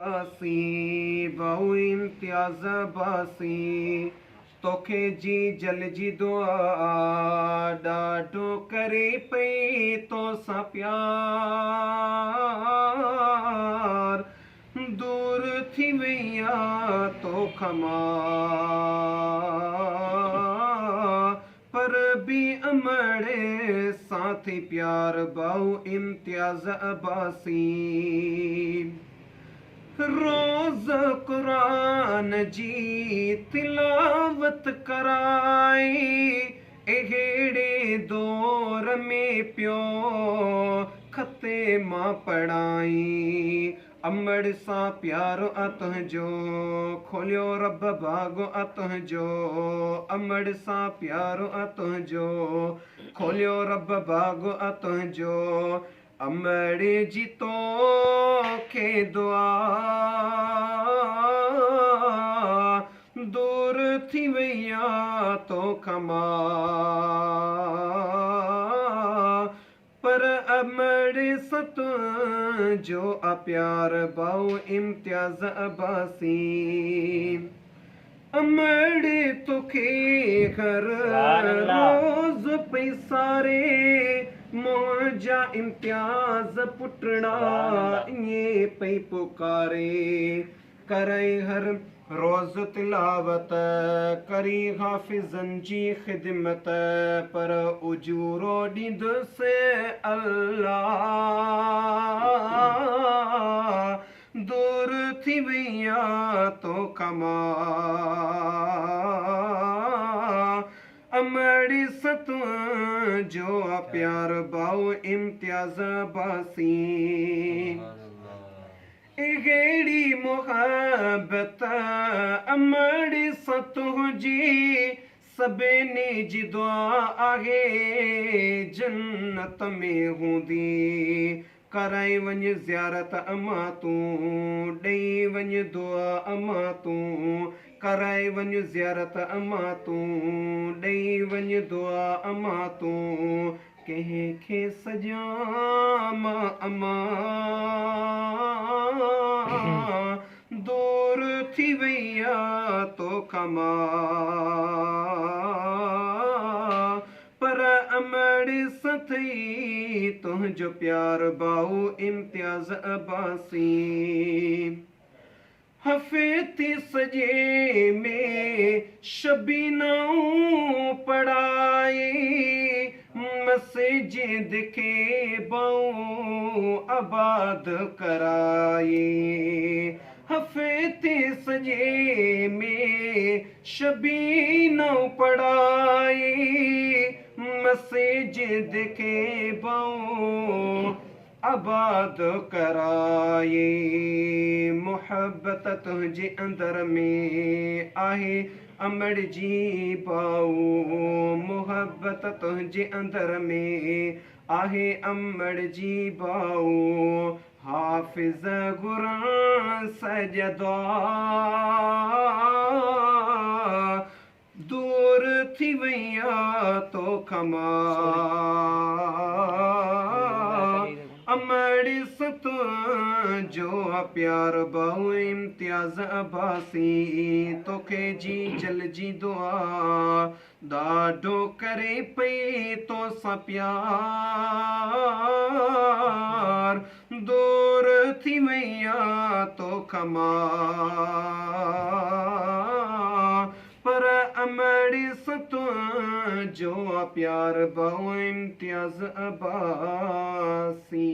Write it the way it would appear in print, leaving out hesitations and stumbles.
बासी बहु इम्तियाज़ बासी तोखे जी जल जी दुआ ॾाढो करे पई तोसां प्यार दूर थी वैया तो खमा पर भी अमड़े साथी प्यार बहु इम्तियाज़ अब्बासी रोज़ कुरान जी तिलावत कराई अहिड़े दौर में पियो खते मां पढ़ाई अमड़ सां प्यारो तुंहिंजो खोलियो रब भाॻो तुंहिंजो अमड़ सां प्यारो तुंहिंजो खोलियो रब भाॻो तुंहिंजो अमड़ जी तोखे दुआ दूर थी वैया तो खमा पर अमड़ सत जो प्यार बहु इम्तियाज़ अब्बासी अमड़ तोखे हर रोज़ पैसारे मौजा इम्तियाज़ पुटड़ा ये पई पुकारे करे हर रोज़ तिलावत करी हाफिज़न जी ख़िदमत पर उजूरो ॾींदुसि अल्लाह दूर थी वैया तो कमा अमड़ सत जो प्यार बहु इम्तियाज़ बासी अहिड़ी मोहब्बत अमड़ सत जी सभिनी जी दुआ आहे जन्नत में हूंदी कराई वञ ज़ियारत अमा तूं ॾेई वञ दुआ अमा तूं कराई वञ ज़ियारत अमा तूं ॾेई वञ दुआ अमा तूं कंहिंखे सजाम अमा दूर थी वैया तो खमा पर अमड़ सथई तुंहिंजो प्यार बहु इम्तियाज़ अब्बासी हफ़ेती सजे में शबीनाऊं पढ़ाई मस्जिद के बहु आबाद कराई हफ़ेती सजे में शबीनाऊं पढ़ाई मस्जिद के बहु आबाद कराए मोहब्बत तुंहिंजे अंदर में आहे अमड़ जी बाऊ मोहब्बत तुंहिंजे अंदर में आहे अमड़ जी बाऊ हाफ़िज़ क़ुरान सजदा दूर थी वैया तो खमा अमड़ सत जो प्यार बहु इम्तियाज़ अब्बासी तोखे जी जल जी दुआ ॾाढो करे पई तोसां प्यार दूर थी वैया तो खमा पर अमड़ सत जो प्यार बहु इम्तियाज़ अब्बासी